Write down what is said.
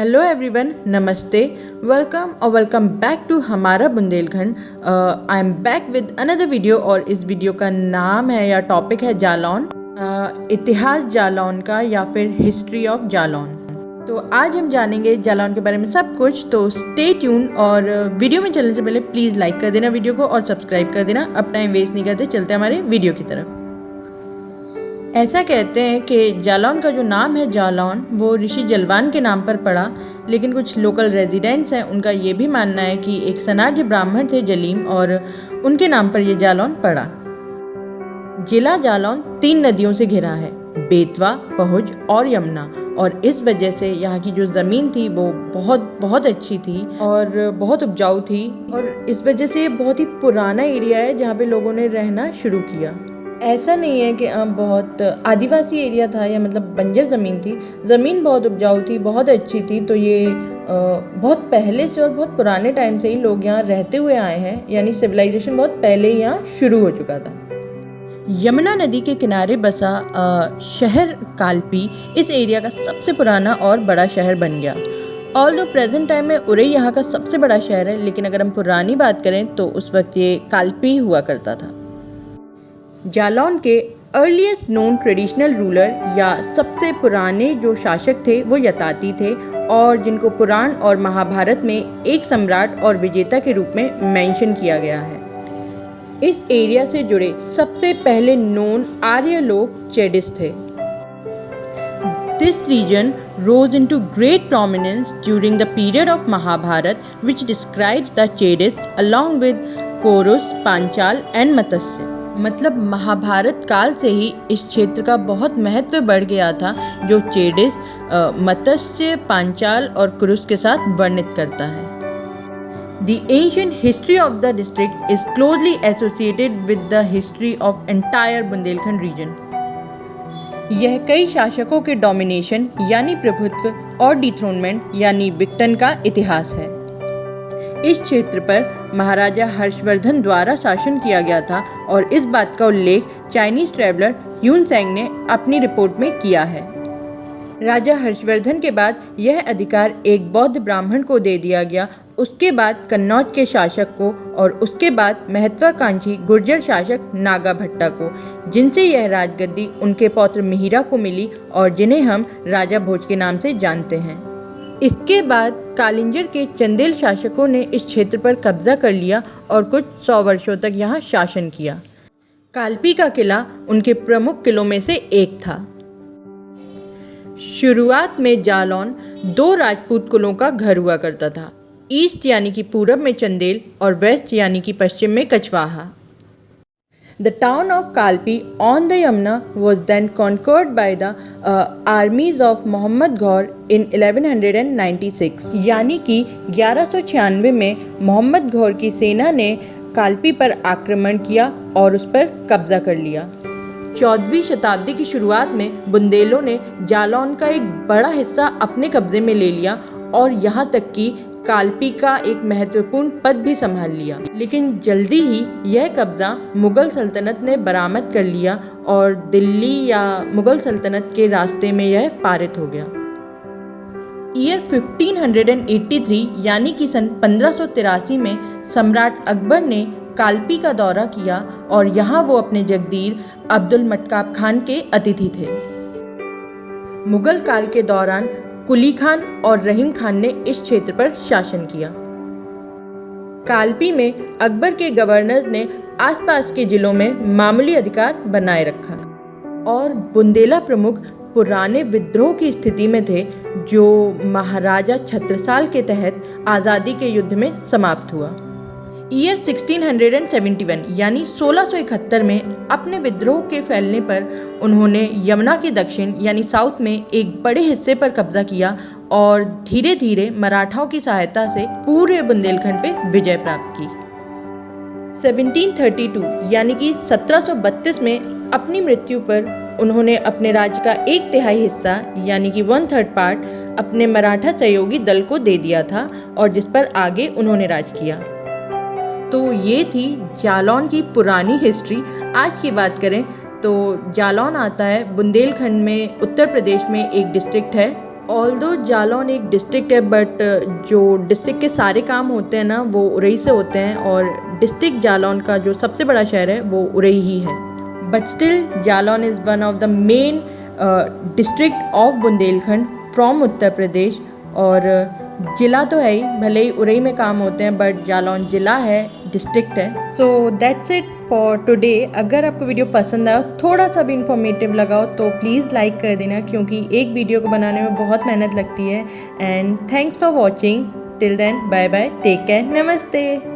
Hello everyone, नमस्ते, welcome back to हमारा Bundelkhand. I am back with another video और इस वीडियो का नाम है या टॉपिक है जालौन, इतिहास जालौन का या फिर हिस्ट्री ऑफ जालौन। तो आज हम जानेंगे जालौन के बारे में सब कुछ, तो स्टे ट्यून। और वीडियो में चलने से पहले प्लीज़ लाइक कर देना वीडियो को और सब्सक्राइब कर देना। अब टाइम वेस्ट नहीं करते, चलते हमारे वीडियो की तरफ। ऐसा कहते हैं कि जालौन का जो नाम है जालौन वो ऋषि जलवान के नाम पर पड़ा, लेकिन कुछ लोकल रेजिडेंट्स हैं उनका ये भी मानना है कि एक सनाड्य ब्राह्मण थे जलीम और उनके नाम पर ये जालौन पड़ा। जिला जालौन 3 नदियों से घिरा है, बेतवा, पहुज और यमुना, और इस वजह से यहाँ की जो ज़मीन थी वो बहुत अच्छी थी और बहुत उपजाऊ थी, और इस वजह से ये बहुत ही पुराना एरिया है जहाँ पे लोगों ने रहना शुरू किया। ऐसा नहीं है कि बहुत आदिवासी एरिया था या मतलब बंजर ज़मीन थी, ज़मीन बहुत उपजाऊ थी, बहुत अच्छी थी। तो ये बहुत पहले से और बहुत पुराने टाइम से ही लोग यहाँ रहते हुए आए हैं, यानी सिविलाइजेशन बहुत पहले ही यहाँ शुरू हो चुका था। यमुना नदी के किनारे बसा शहर कालपी इस एरिया का सबसे पुराना और बड़ा शहर बन गया। ऑल्दो प्रेजेंट टाइम में उरई यहाँ का सबसे बड़ा शहर है, लेकिन अगर हम पुरानी बात करें तो उस वक्त ये कालपी हुआ करता था। जालौन के अर्लीस्ट नोन ट्रेडिशनल रूलर या सबसे पुराने जो शासक थे वो यताती थे, और जिनको पुराण और महाभारत में एक सम्राट और विजेता के रूप में मेंशन किया गया है। इस एरिया से जुड़े सबसे पहले नोन आर्य लोग चेडिस थे। This region rose into great prominence during the period of Mahabharat, which describes the Chedis along with Korus, Panchal and Matsya। मतलब महाभारत काल से ही इस क्षेत्र का बहुत महत्व बढ़ गया था, जो चेडिस, मत्स्य, पांचाल और कुरुस के साथ वर्णित करता है। The ancient history of the district is closely associated with the history of entire Bundelkhand region। यह कई शासकों के डोमिनेशन यानी प्रभुत्व और डिथ्रोनमेंट यानी विघटन का इतिहास है। इस क्षेत्र पर महाराजा हर्षवर्धन द्वारा शासन किया गया था, और इस बात का उल्लेख चाइनीज ट्रैवलर ह्यून सेंग ने अपनी रिपोर्ट में किया है। राजा हर्षवर्धन के बाद यह अधिकार एक बौद्ध ब्राह्मण को दे दिया गया, उसके बाद कन्नौज के शासक को, और उसके बाद महत्वाकांक्षी गुर्जर शासक नागा भट्टा को, जिनसे यह राजगद्दी उनके पौत्र मिहिरा को मिली और जिन्हें हम राजा भोज के नाम से जानते हैं। इसके बाद कालिंजर के चंदेल शासकों ने इस क्षेत्र पर कब्जा कर लिया और कुछ 100 वर्षों तक यहाँ शासन किया। कालपी का किला उनके प्रमुख किलों में से एक था। शुरुआत में जालौन 2 राजपूत कुलों का घर हुआ करता था, ईस्ट यानी कि पूरब में चंदेल और वेस्ट यानी कि पश्चिम में Kachhwaha. The town of Kalpi on the Yamuna was then conquered by the armies of Muhammad Ghaur in 1196। यानी कि 1196 में मोहम्मद गौर की सेना ने कालपी पर आक्रमण किया और उस पर कब्जा कर लिया। 14वीं शताब्दी की शुरुआत में बुंदेलों ने जालौन का एक बड़ा हिस्सा अपने कब्जे में ले लिया और यहाँ तक कि कालपी का एक महत्वपूर्ण पद भी संभाल लिया। लेकिन जल्दी ही यह कब्जा मुगल सल्तनत ने बरामद कर लिया और दिल्ली या मुगल सल्तनत के रास्ते में यह पारित हो गया। ईयर 1583 यानी कि सन 1583 में सम्राट अकबर ने कालपी का दौरा किया और यहाँ वो अपने जगदीर अब्दुल मट्टकाब खान के अतिथि थे। मुगल काल के दौरान कुली खान और रहीम खान ने इस क्षेत्र पर शासन किया। कालपी में अकबर के गवर्नर ने आसपास के जिलों में मामूली अधिकार बनाए रखा, और बुंदेला प्रमुख पुराने विद्रोह की स्थिति में थे जो महाराजा छत्रसाल के तहत आज़ादी के युद्ध में समाप्त हुआ। ईयर 1671 यानी 1671 में अपने विद्रोह के फैलने पर उन्होंने यमुना के दक्षिण यानी साउथ में एक बड़े हिस्से पर कब्जा किया और धीरे धीरे मराठाओं की सहायता से पूरे बुंदेलखंड पे विजय प्राप्त की। 1732 यानी कि 1732 में अपनी मृत्यु पर उन्होंने अपने राज्य का 1/3 हिस्सा यानी कि 1/3 पार्ट अपने मराठा सहयोगी दल को दे दिया था, और जिस पर आगे उन्होंने राज किया। तो ये थी जालौन की पुरानी हिस्ट्री। आज की बात करें तो जालौन आता है बुंदेलखंड में, उत्तर प्रदेश में एक डिस्ट्रिक्ट है, ऑल्दो जालौन एक डिस्ट्रिक्ट है बट जो डिस्ट्रिक्ट के सारे काम होते हैं ना वो उरई से होते हैं और डिस्ट्रिक्ट जालौन का जो सबसे बड़ा शहर है वो उरई ही है। But still Jalaun is one of the main district of Bundelkhand from Uttar Pradesh. और ज़िला तो है ही, भले ही उरई में काम होते हैं बट जालौन ज़िला है, डिस्ट्रिक्ट है। So that's it for today. अगर आपको वीडियो पसंद आया, थोड़ा सा भी इंफॉर्मेटिव लगा हो तो प्लीज़ लाइक कर देना, क्योंकि एक वीडियो को बनाने में बहुत मेहनत लगती है। And thanks for watching. Till then bye bye, take care, नमस्ते।